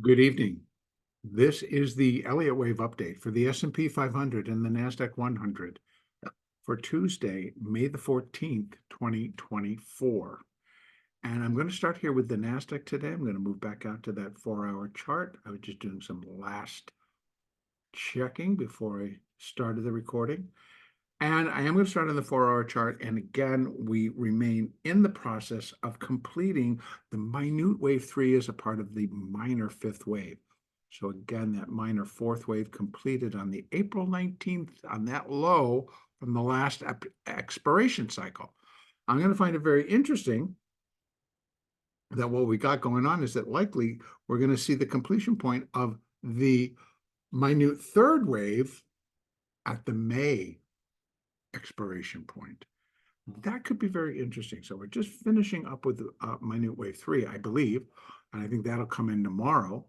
Good evening. This is the Elliott wave update for the S&P 500 and the NASDAQ 100 for Tuesday, May the 14th, 2024. And I'm going to start here with the NASDAQ today. I'm going to move back out to that 4-hour chart. I was just doing some last checking before I started the recording. And I am going to start on the 4-hour chart. And again, we remain in the process of completing the minute wave 3 as a part of the minor 5th wave. So again, that minor 4th wave completed on the April 19th on that low from the last expiration cycle. I'm going to find it very interesting that what we got going on is that likely we're going to see the completion point of the minute 3rd wave at the May expiration point. That could be very interesting. So we're just finishing up with minute wave 3, I believe, and I think that'll come in tomorrow.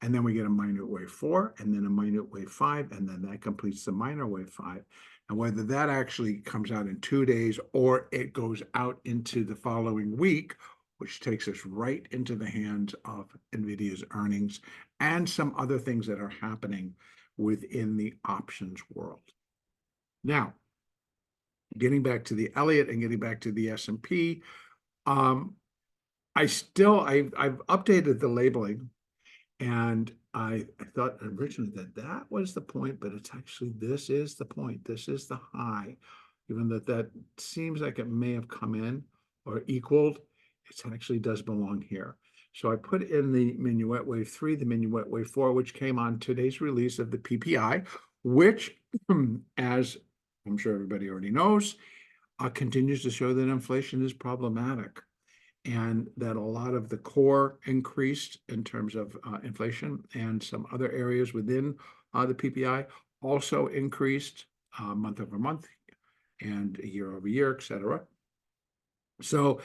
And then we get a minute wave 4, and then a minute wave 5, and then that completes the minor wave 5. And whether that actually comes out in 2 days or it goes out into the following week, which takes us right into the hands of NVIDIA's earnings and some other things that are happening within the options world. Now, getting back to the Elliott and getting back to the S&P, I've updated the labeling, and I thought originally that was the point, but it's actually, this is the point. This is the high. Even that seems like it may have come in or equaled, it actually does belong here. So I put in the minuet wave 3, the minuet wave 4, which came on today's release of the PPI, which, as I'm sure everybody already knows, continues to show that inflation is problematic, and that a lot of the core increased in terms of inflation, and some other areas within the PPI also increased month over month and year over year, et cetera. So,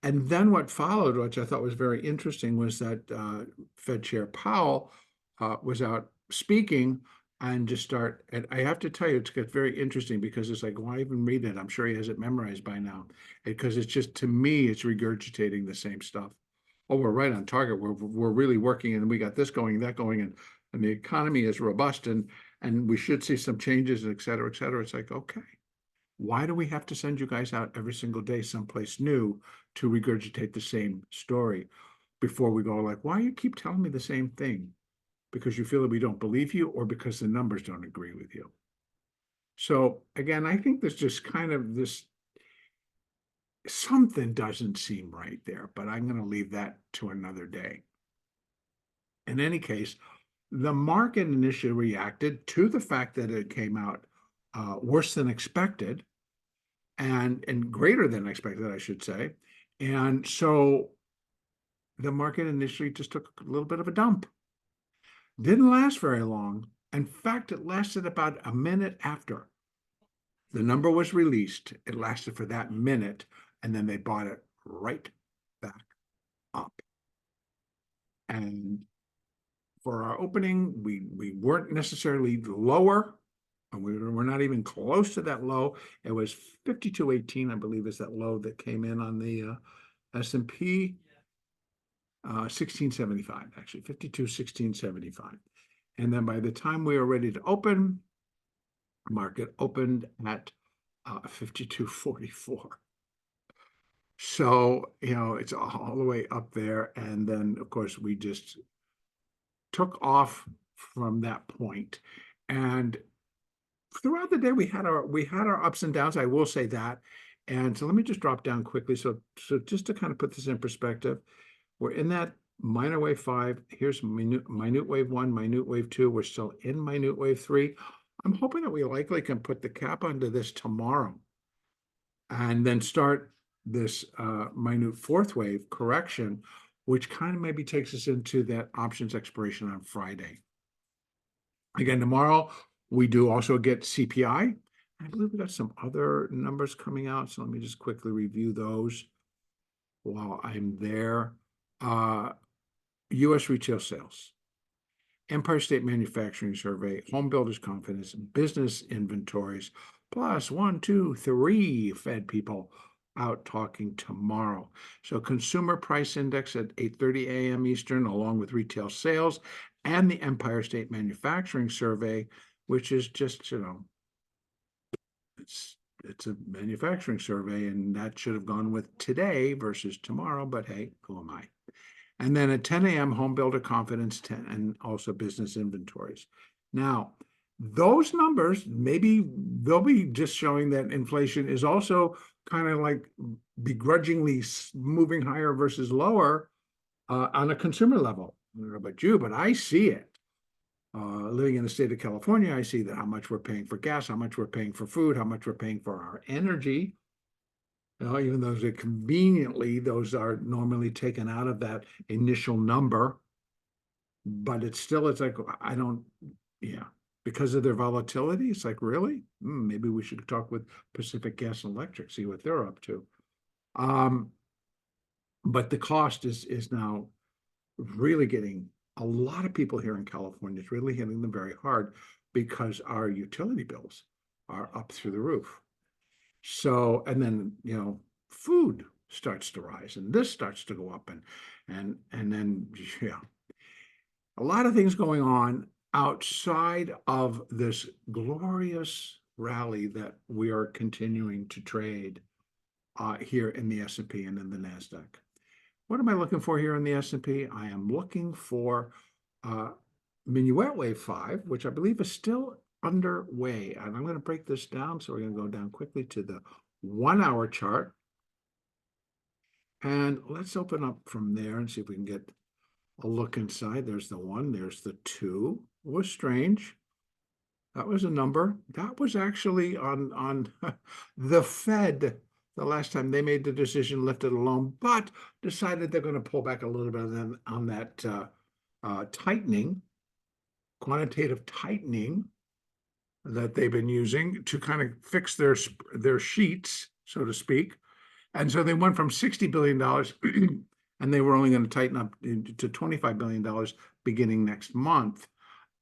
and then what followed, which I thought was very interesting, was that Fed Chair Powell was out speaking and and I have to tell you, it's very interesting because it's like, why even read it? I'm sure he has it memorized by now, because it's just, to me, it's regurgitating the same stuff. Oh, we're right on target. We're really working, and we got this going, that going, and the economy is robust, and we should see some changes, et cetera, et cetera. It's like, okay, why do we have to send you guys out every single day someplace new to regurgitate the same story before we go like, why you keep telling me the same thing? Because you feel that we don't believe you, or because the numbers don't agree with you? So again, I think there's just kind of this, something doesn't seem right there, but I'm going to leave that to another day. In any case, the market initially reacted to the fact that it came out worse than expected, and greater than expected, I should say. And so the market initially just took a little bit of a dump. Didn't last very long. In fact, it lasted about a minute after the number was released. It lasted for that minute, and then they bought it right back up. And for our opening, we weren't necessarily lower, and we're not even close to that low. It was 52.18, I believe, is that low that came in on the S&P. 1675, actually, 52.1675. And then by the time we were ready to open, the market opened at 52.44. So, it's all the way up there. And then, of course, we just took off from that point. And throughout the day, we had our ups and downs, I will say that. And so let me just drop down quickly. So just to kind of put this in perspective, we're in that minor wave 5. Here's minute wave 1, minute wave 2. We're still in minute wave 3. I'm hoping that we likely can put the cap onto this tomorrow and then start this minute 4th wave correction, which kind of maybe takes us into that options expiration on Friday. Again, tomorrow we do also get CPI. I believe we got some other numbers coming out, so let me just quickly review those while I'm there. U.S. retail sales, Empire State Manufacturing Survey, home builders confidence, business inventories, plus 1, 2, 3 Fed people, out talking tomorrow. So consumer price index at 8:30 a.m. Eastern, along with retail sales and the Empire State Manufacturing Survey, which is just, it's a manufacturing survey, and that should have gone with today versus tomorrow, but hey, who am I? And then at 10 a.m., home builder confidence 10, and also business inventories. Now, those numbers, maybe they'll be just showing that inflation is also kind of like begrudgingly moving higher versus lower on a consumer level. I don't know about you, but I see it. Living in the state of California, I see that how much we're paying for gas, how much we're paying for food, how much we're paying for our energy. Even though conveniently, those are normally taken out of that initial number, but it's like, I don't, yeah, because of their volatility, it's like, really? Maybe we should talk with Pacific Gas and Electric, see what they're up to. But the cost is now really getting a lot of people here in California. It's really hitting them very hard because our utility bills are up through the roof. So, and then, food starts to rise and this starts to go up and then, yeah, a lot of things going on outside of this glorious rally that we are continuing to trade here in the S&P and in the NASDAQ. What am I looking for here in the S&P? I am looking for minuet wave 5, which I believe is still underway. And I'm going to break this down. So we're going to go down quickly to the 1-hour chart. And let's open up from there and see if we can get a look inside. There's the 1, there's the 2. It was strange. That was a number. That was actually on the Fed. The last time they made the decision, left it alone, but decided they're going to pull back a little bit on that tightening, quantitative tightening that they've been using to kind of fix their sheets, so to speak. And so they went from $60 billion and they were only going to tighten up to $25 billion beginning next month.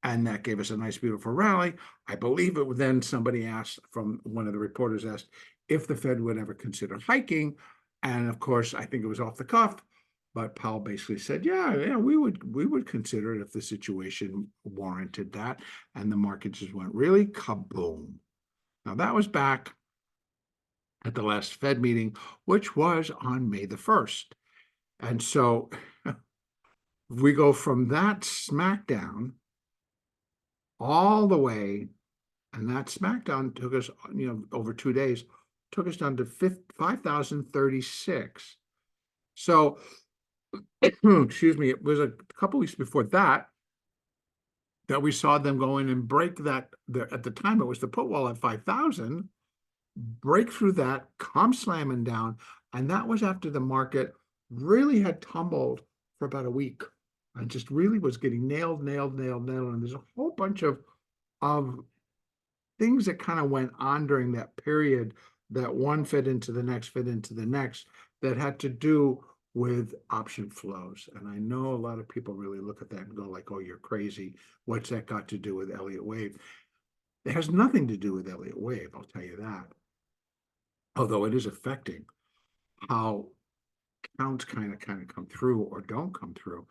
And that gave us a nice, beautiful rally. I believe it then somebody asked, from one of the reporters asked, if the Fed would ever consider hiking. And of course, I think it was off the cuff, but Powell basically said, yeah, we would consider it if the situation warranted that. And the market just went really kaboom. Now that was back at the last Fed meeting, which was on May the 1st. And so we go from that smackdown all the way, and that smackdown took us, over 2 days, took us down to 5,036. So, excuse me, it was a couple weeks before that we saw them go in and break that. At the time, it was the put wall at 5,000, break through that, come slamming down, and that was after the market really had tumbled for about a week. And just really was getting nailed. And there's a whole bunch of things that kind of went on during that period that one fed into the next, that had to do with option flows. And I know a lot of people really look at that and go like, oh, you're crazy. What's that got to do with Elliott wave? It has nothing to do with Elliott wave, I'll tell you that. Although it is affecting how counts kind of come through or don't come through.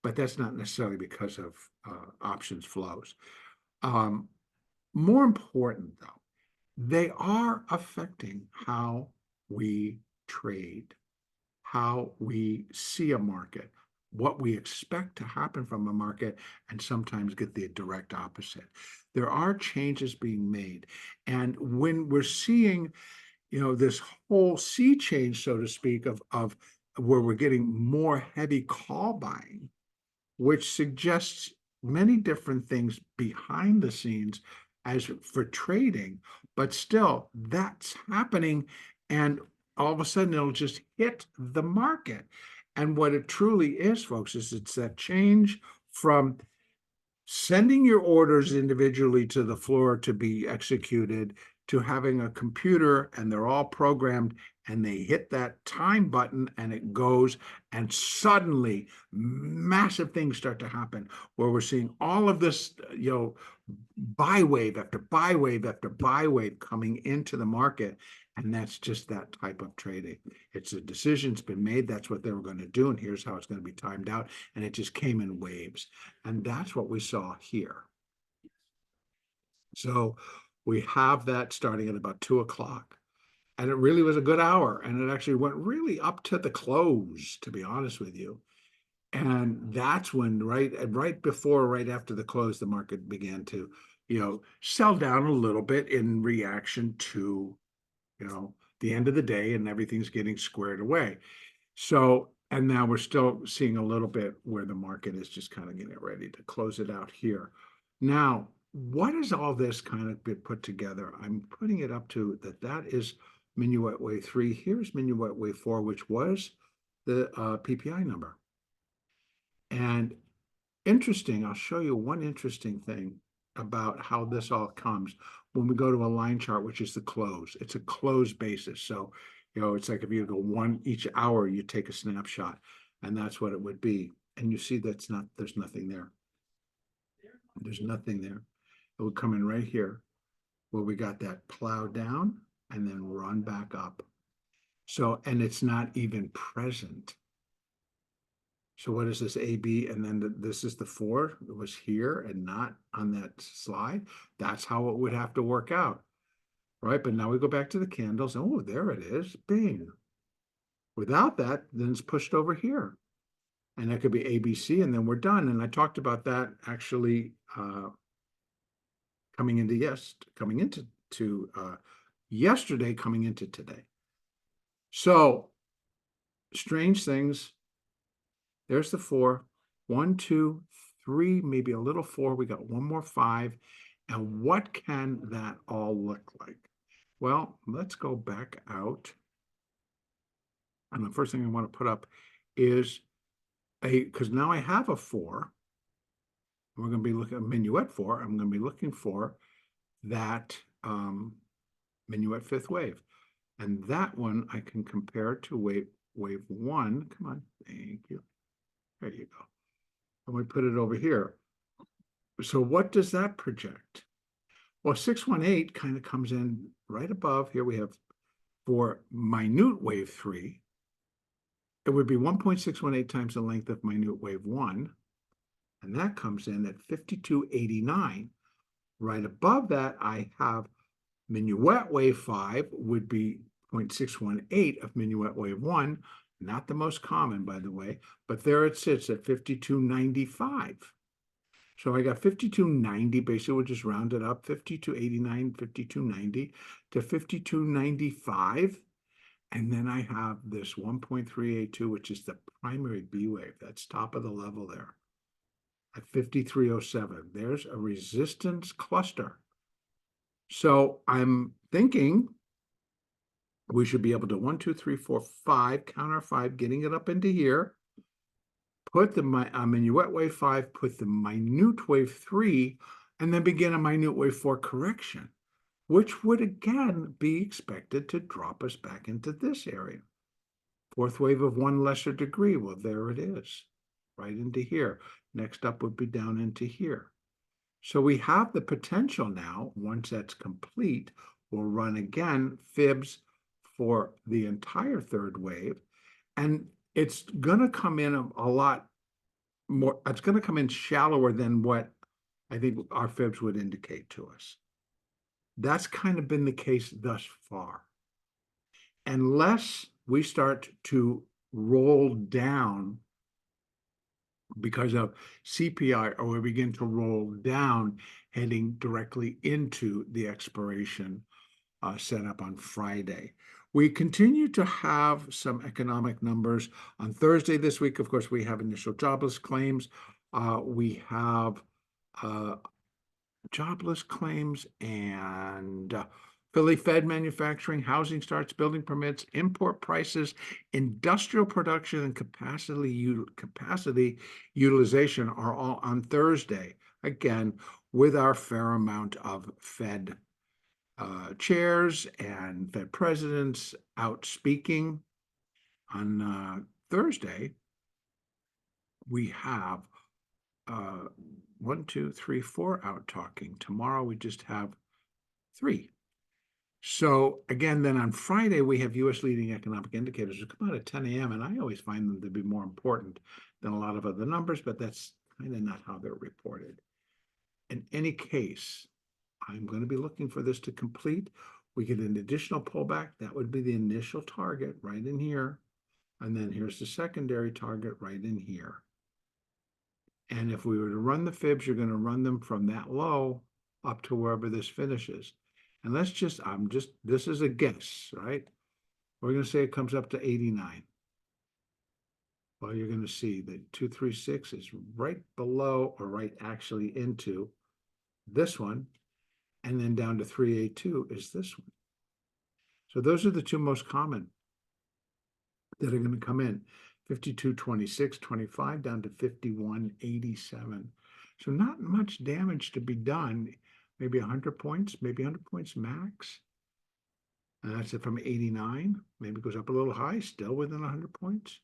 But that's not necessarily because of options flows. More important, though, they are affecting how we trade, how we see a market, what we expect to happen from a market, and sometimes get the direct opposite. There are changes being made. And when we're seeing, this whole sea change, so to speak, of where we're getting more heavy call buying, which suggests many different things behind the scenes as for trading, but still that's happening. And all of a sudden it'll just hit the market. And what it truly is, folks, is it's that change from sending your orders individually to the floor to be executed to having a computer and they're all programmed and they hit that time button and it goes, and suddenly massive things start to happen where we're seeing all of this, buy wave after buy wave after buy wave coming into the market. And that's just that type of trading. It's a decision's been made. That's what they were going to do. And here's how it's going to be timed out. And it just came in waves. And that's what we saw here. So we have that starting at about 2 o'clock. And it really was a good hour. And it actually went really up to the close, to be honest with you. And that's when right after the close, the market began to, sell down a little bit in reaction to, the end of the day, and everything's getting squared away. So, and now we're still seeing a little bit where the market is just kind of getting ready to close it out here. Now, what is all this kind of been put together? I'm putting it up to that is minuet wave 3. Here's minuet wave 4, which was the PPI number. And interesting, I'll show you one interesting thing about how this all comes when we go to a line chart, which is the close. It's a close basis. So, it's like if you go one each hour, you take a snapshot, and that's what it would be. And you see there's nothing there. There's nothing there. It would come in right here where we got that plow down and then run back up. So, and it's not even present. So what is this AB? And then this is the 4. It was here and not on that slide. That's how it would have to work out, right? But now we go back to the candles. Oh, there it is. Bing. Without that, then it's pushed over here. And that could be ABC, and then we're done. And I talked about that actually coming into yesterday, coming into today. So strange things. There's the 4, 1, 2, 3, maybe a little 4. We got one more 5. And what can that all look like? Well, let's go back out. And the first thing I want to put up is because now I have a 4. We're going to be looking at minuet 4. I'm going to be looking for that minuet 5th wave. And that one I can compare to wave 1. Come on, thank you. There you go. And we put it over here. So what does that project? Well, 618 kind of comes in right above. Here we have for minute wave 3. It would be 1.618 times the length of minute wave 1. And that comes in at 5289. Right above that, I have minuet wave 5 would be 0.618 of minuet wave 1. Not the most common, by the way, but there it sits at 5295. So I got 5290, basically we'll just round it up, 5289, 5290 to 5295. And then I have this 1.382, which is the primary B wave. That's top of the level there at 5307. There's a resistance cluster. So I'm thinking we should be able to 1, 2, 3, 4, 5, counter 5, getting it up into here. Put the minuet wave 5, put the minute wave 3, and then begin a minute wave 4 correction, which would again be expected to drop us back into this area. 4th wave of 1 lesser degree. Well, there it is, right into here. Next up would be down into here. So we have the potential now, once that's complete, we'll run again fibs for the entire 3rd wave. And it's going to come in a lot more, it's going to come in shallower than what I think our fibs would indicate to us. That's kind of been the case thus far. Unless we start to roll down because of CPI, or we begin to roll down heading directly into the expiration set up on Friday. We continue to have some economic numbers. On Thursday this week, of course, we have initial jobless claims. We have jobless claims and Philly Fed manufacturing, housing starts, building permits, import prices, industrial production, and capacity utilization are all on Thursday. Again, with our fair amount of Fed chairs and Fed presidents out speaking. On Thursday, we have 1, 2, 3, 4 out talking. Tomorrow we just have 3. So again, then on Friday, we have U.S. leading economic indicators that come out at 10 a.m. And I always find them to be more important than a lot of other numbers, but that's kind of not how they're reported. In any case, I'm going to be looking for this to complete. We get an additional pullback. That would be the initial target right in here. And then here's the secondary target right in here. And if we were to run the fibs, you're going to run them from that low up to wherever this finishes. And let's just, this is a guess, right? We're going to say it comes up to 89. Well, you're going to see that 236 is right below, or right actually into this one. And then down to 382 is this one. So those are the two most common that are going to come in. 52.26.25 down to 51.87. So not much damage to be done. Maybe 100 points, maybe 100 points max. And that's it from 89. Maybe it goes up a little high, still within 100 points.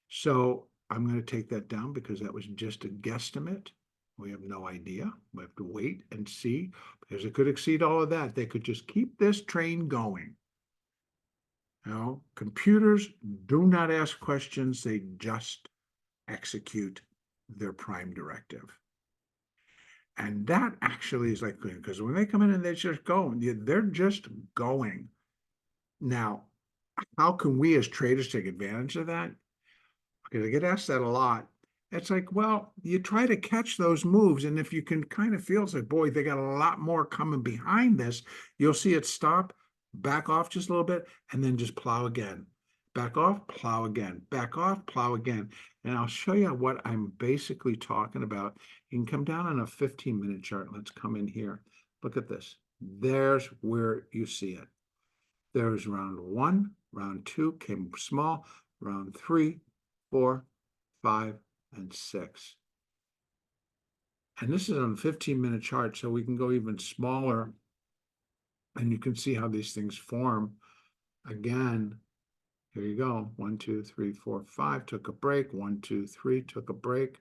So I'm going to take that down because that was just a guesstimate. We have no idea. We have to wait and see, because it could exceed all of that. They could just keep this train going. You know, computers do not ask questions. They just execute their prime directive. And that actually is like, because when they come in and they just go, they're just going. Now, how can we as traders take advantage of that? Because I get asked that a lot. It's like, well, you try to catch those moves, and if you can kind of feel, it's like, boy, they got a lot more coming behind this, you'll see it stop, back off just a little bit, and then just plow again. Back off, plow again. Back off, plow again. And I'll show you what I'm basically talking about. You can come down on a 15-minute chart. Let's come in here. Look at this. There's where you see it. There's round one, round two came small, round 3, 4, 5, and 6. And this is on a 15-minute chart, so we can go even smaller. And you can see how these things form. Again, here you go. 1, 2, 3, 4, 5 took a break. 1, 2, 3 took a break.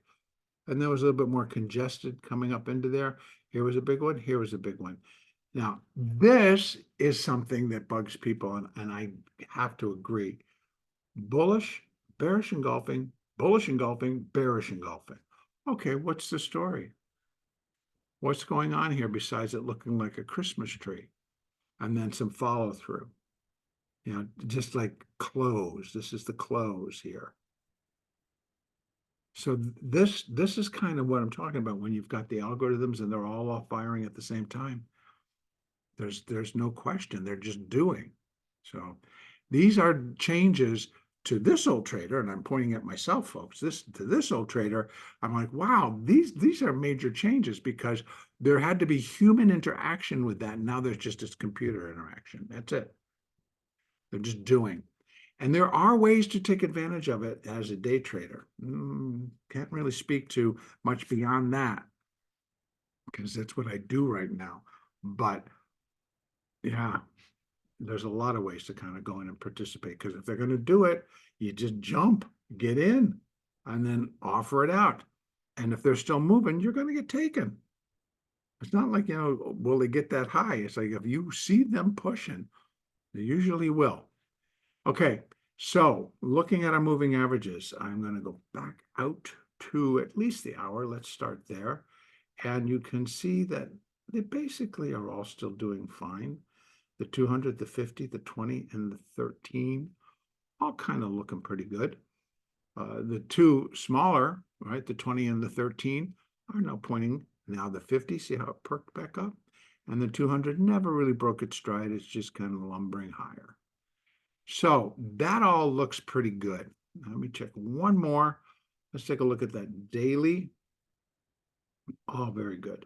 And there was a little bit more congested coming up into there. Here was a big one. Here was a big one. Now, this is something that bugs people, and I have to agree. Bullish, bearish engulfing, bullish engulfing, bearish engulfing. Okay, what's the story? What's going on here besides it looking like a Christmas tree? And then some follow through. You know, just like close. This is the close here. So this is kind of what I'm talking about when you've got the algorithms and they're all firing at the same time. There's no question. They're just doing. So these are changes to this old trader, and I'm pointing at myself, folks. To this old trader, I'm like, wow, these are major changes, because there had to be human interaction with that. And now there's just this computer interaction. That's it. They're just doing. And there are ways to take advantage of it as a day trader. Can't really speak to much beyond that, because that's what I do right now. But yeah, there's a lot of ways to kind of go in and participate, because if they're going to do it, you just jump, get in, and then offer it out. And if they're still moving, you're going to get taken. It's not like, you know, will they get that high? It's like if you see them pushing, they usually will. Okay, so looking at our moving averages, I'm going to go back out to at least the hour. Let's start there. And you can see that they basically are all still doing fine. The 200, the 50, the 20, and the 13, all kind of looking pretty good. The two smaller, right, the 20 and the 13, are now pointing. Now the 50, see how it perked back up? And the 200 never really broke its stride. It's just kind of lumbering higher. So that all looks pretty good. Let me check one more. Let's take a look at that daily. All very good.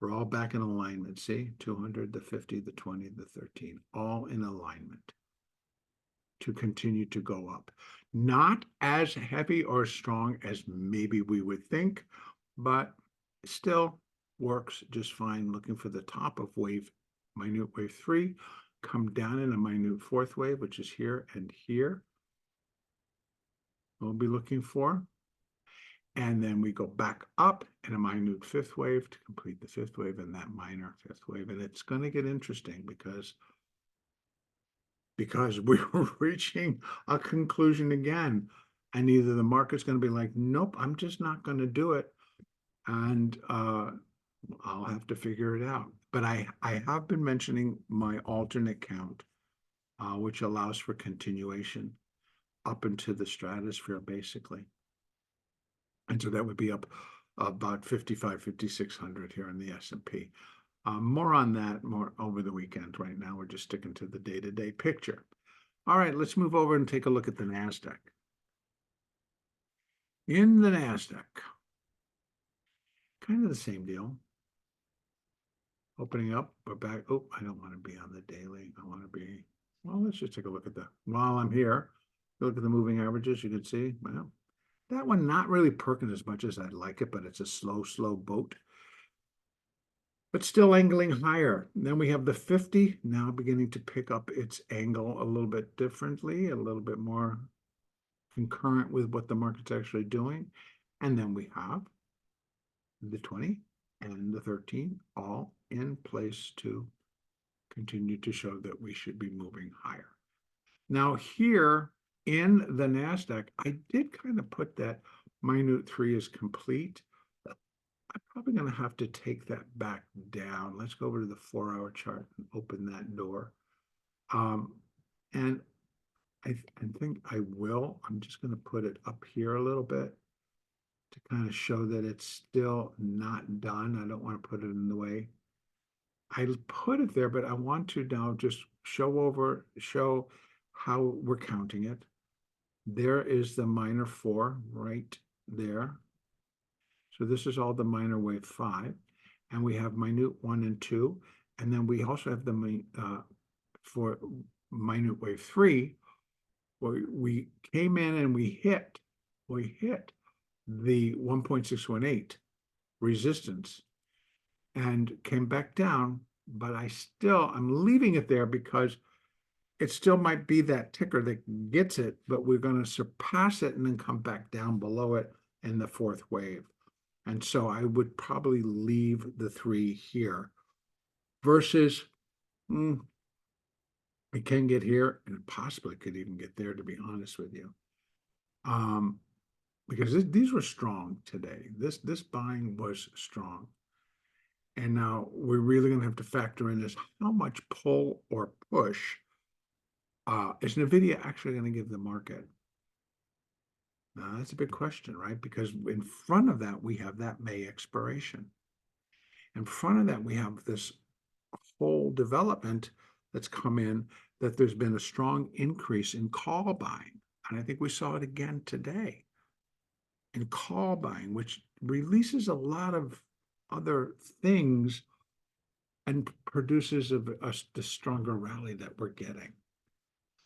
We're all back in alignment. See, 200, the 50, the 20, the 13, all in alignment to continue to go up. Not as heavy or strong as maybe we would think, but still works just fine. Looking for the top of minute wave 3, come down in a minute 4th wave, which is here and here. We'll be looking for. And then we go back up in a minute fifth wave to complete the fifth wave and that minor fifth wave. And it's going to get interesting because we're reaching a conclusion again. And either the market's going to be like, nope, I'm just not going to do it. And I'll have to figure it out. But I have been mentioning my alternate count, which allows for continuation up into the stratosphere, basically. And so that would be up about 5,600 here in the S&P. More on that, more over the weekend. Right now, we're just sticking to the day-to-day picture. All right, let's move over and take a look at the NASDAQ. In the NASDAQ, kind of the same deal. Opening up, we're back. Oh, I don't want to be on the daily. I want to be, well, let's just take a look at the, while I'm here, look at the moving averages, you can see, well, that one not really perking as much as I'd like it, but it's a slow boat. But still angling higher. Then we have the 50 now beginning to pick up its angle a little bit differently, a little bit more concurrent with what the market's actually doing. And then we have the 20 and the 13 all in place to continue to show that we should be moving higher. Now here in the NASDAQ, I did kind of put that minute 3 is complete. I'm probably going to have to take that back down. Let's go over to the 4-hour chart and open that door. And I think I will. I'm just going to put it up here a little bit to kind of show that it's still not done. I don't want to put it in the way. I put it there, but I want to now just show how we're counting it. There is the minor 4 right there. So this is all the minor wave 5. And we have minute 1 and 2. And then we also have the for minute wave 3, where we came in and we hit the 1.618 resistance and came back down, but I'm leaving it there because it still might be that ticker that gets it, but we're going to surpass it and then come back down below it in the 4th wave. And so I would probably leave the 3 here versus it can get here and it possibly could even get there, to be honest with you. Because these were strong today. This buying was strong. And now we're really going to have to factor in is how much pull or push is NVIDIA actually going to give the market? Now, that's a big question, right? Because in front of that, we have that May expiration. In front of that, we have this whole development that's come in, that there's been a strong increase in call buying. And I think we saw it again today in call buying, which releases a lot of other things and produces the stronger rally that we're getting.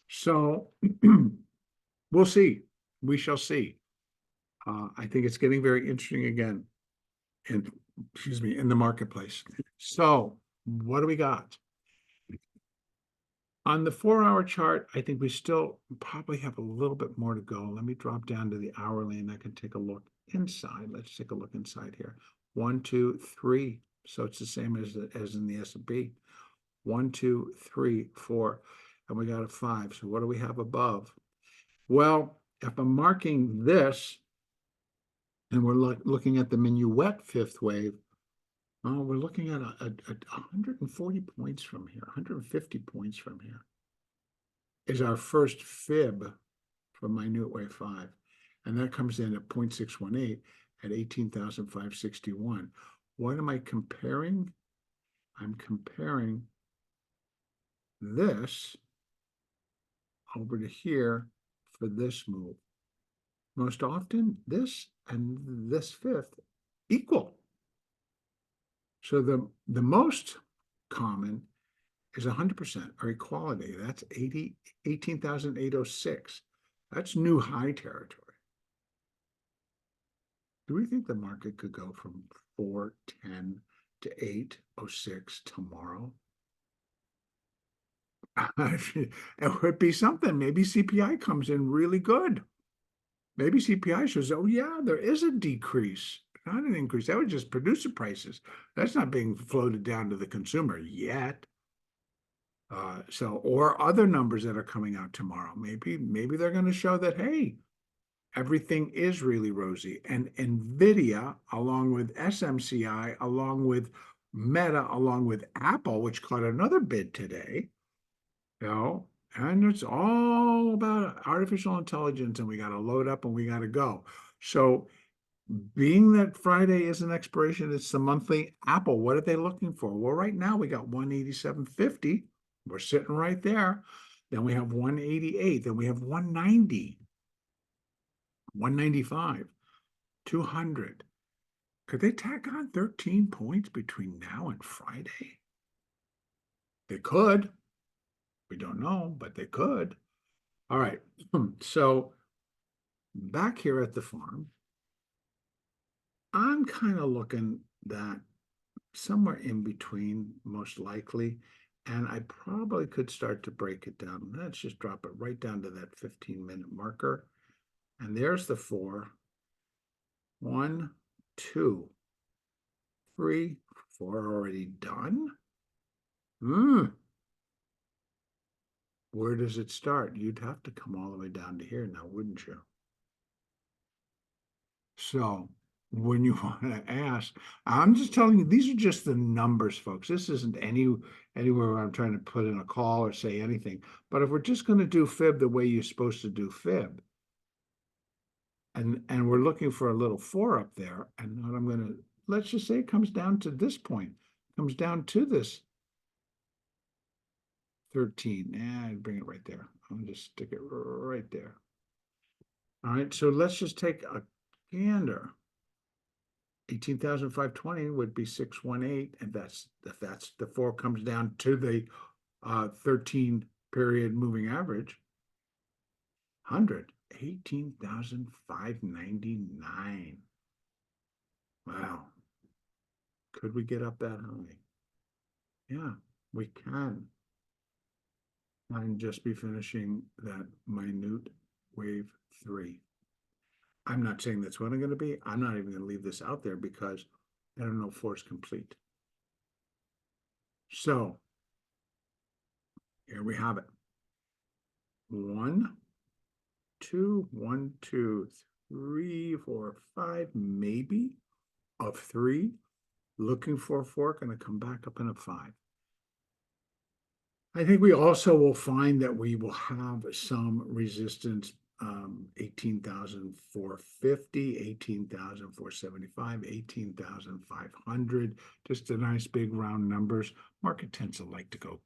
So we'll see. We shall see. I think it's getting very interesting again in the marketplace. So what do we got? On the 4-hour chart, I think we still probably have a little bit more to go. Let me drop down to the hourly and I can take a look inside. Let's take a look inside here. 1, 2, 3. So it's the same as in the S&P. 1, 2, 3, 4. And we got a 5. So what do we have above? Well, if I'm marking this and we're looking at the minuet 5th wave, we're looking at 140 points from here, 150 points from here is our first fib for minute wave 5. And that comes in at 0.618 at 18,561. What am I comparing? I'm comparing this over to here for this move. Most often, this and this 5th equal. So the most common is 100% or equality. That's 18,806. That's new high territory. Do we think the market could go from 410 to 806 tomorrow? It would be something. Maybe CPI comes in really good. maybe CPI shows, oh yeah, there is a decrease, not an increase. That was just producer prices. That's not being floated down to the consumer yet. Or other numbers that are coming out tomorrow. Maybe they're going to show that, hey, everything is really rosy. And NVIDIA, along with SMCI, along with Meta, along with Apple, which caught another bid today, and it's all about artificial intelligence, and we got to load up and we got to go. So being that Friday is an expiration, it's the monthly Apple. What are they looking for? Well, right now we got 187.50. We're sitting right there. Then we have 188. Then we have 190, 195, 200. Could they tack on 13 points between now and Friday? They could. We don't know, but they could. All right. So back here at the farm, I'm kind of looking that somewhere in between, most likely. And I probably could start to break it down. Let's just drop it right down to that 15-minute marker. And there's the 4. 1, 2, 3, 4 already done. Where does it start? You'd have to come all the way down to here now, wouldn't you? So when you want to ask, I'm just telling you, these are just the numbers, folks. This isn't anywhere where I'm trying to put in a call or say anything. But if we're just going to do fib the way you're supposed to do fib, and we're looking for a little 4 up there, and what I'm going to, let's just say it comes down to this point, comes down to this 13. I'd bring it right there. I'll just stick it right there. All right, so let's just take a gander. 18,520 would be 618, and if that's the 4 comes down to the 13 period moving average. 100, 18,599. Wow. Could we get up that high? Yeah, we can. And just be finishing that minute wave 3. I'm not saying that's what I'm going to be. I'm not even going to leave this out there because I don't know force complete. So here we have it. 1, 2, 1, 2, 3, 4, 5, maybe of 3. Looking for a 4, going to come back up in a 5. I think we also will find that we will have some resistance, 18,450, 18,475, 18,500, just a nice big round numbers. Market tends to like to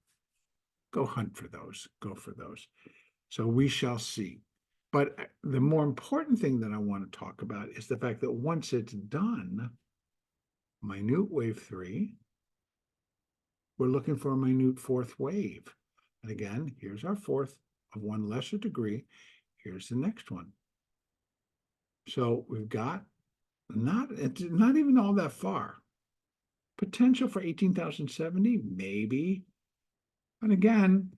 go hunt for those, go for those. So we shall see. But the more important thing that I want to talk about is the fact that once it's done, minute wave 3, we're looking for a minute 4th wave. And again, here's our 4th of 1 lesser degree. Here's the next one. So we've got it's not even all that far. Potential for 18,070, maybe. And again,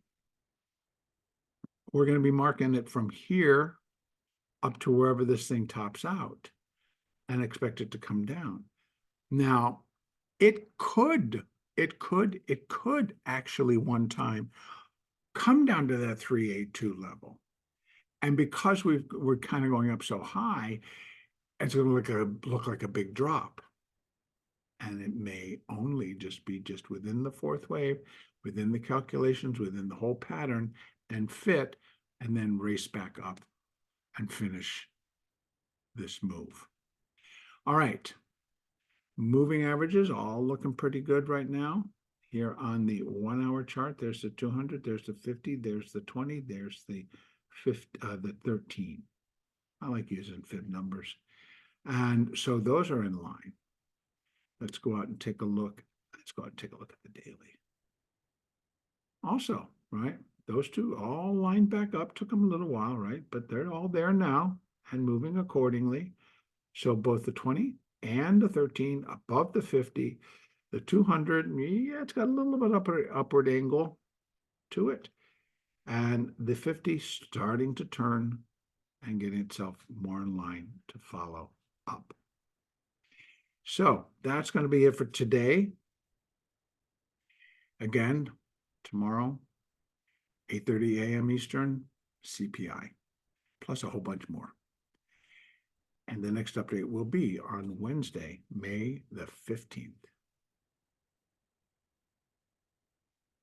we're going to be marking it from here up to wherever this thing tops out and expect it to come down. Now, it could actually one time come down to that 382 level. And because we're kind of going up so high, it's going to look like a big drop. And it may only just be within the 4th wave, within the calculations, within the whole pattern, and fit, and then race back up and finish this move. All right. Moving averages all looking pretty good right now. Here on the 1-hour chart, there's the 200, there's the 50, there's the 20, there's the 13. I like using fib numbers. And so those are in line. Let's go out and take a look. Let's go out and take a look at the daily. Also, right, those two all lined back up. Took them a little while, right? But they're all there now and moving accordingly. So both the 20 and the 13 above the 50, the 200, yeah, it's got a little bit upward angle to it. And the 50 starting to turn and getting itself more in line to follow up. So that's going to be it for today. Again, tomorrow, 8:30 a.m. Eastern, CPI, plus a whole bunch more. And the next update will be on Wednesday, May the 15th.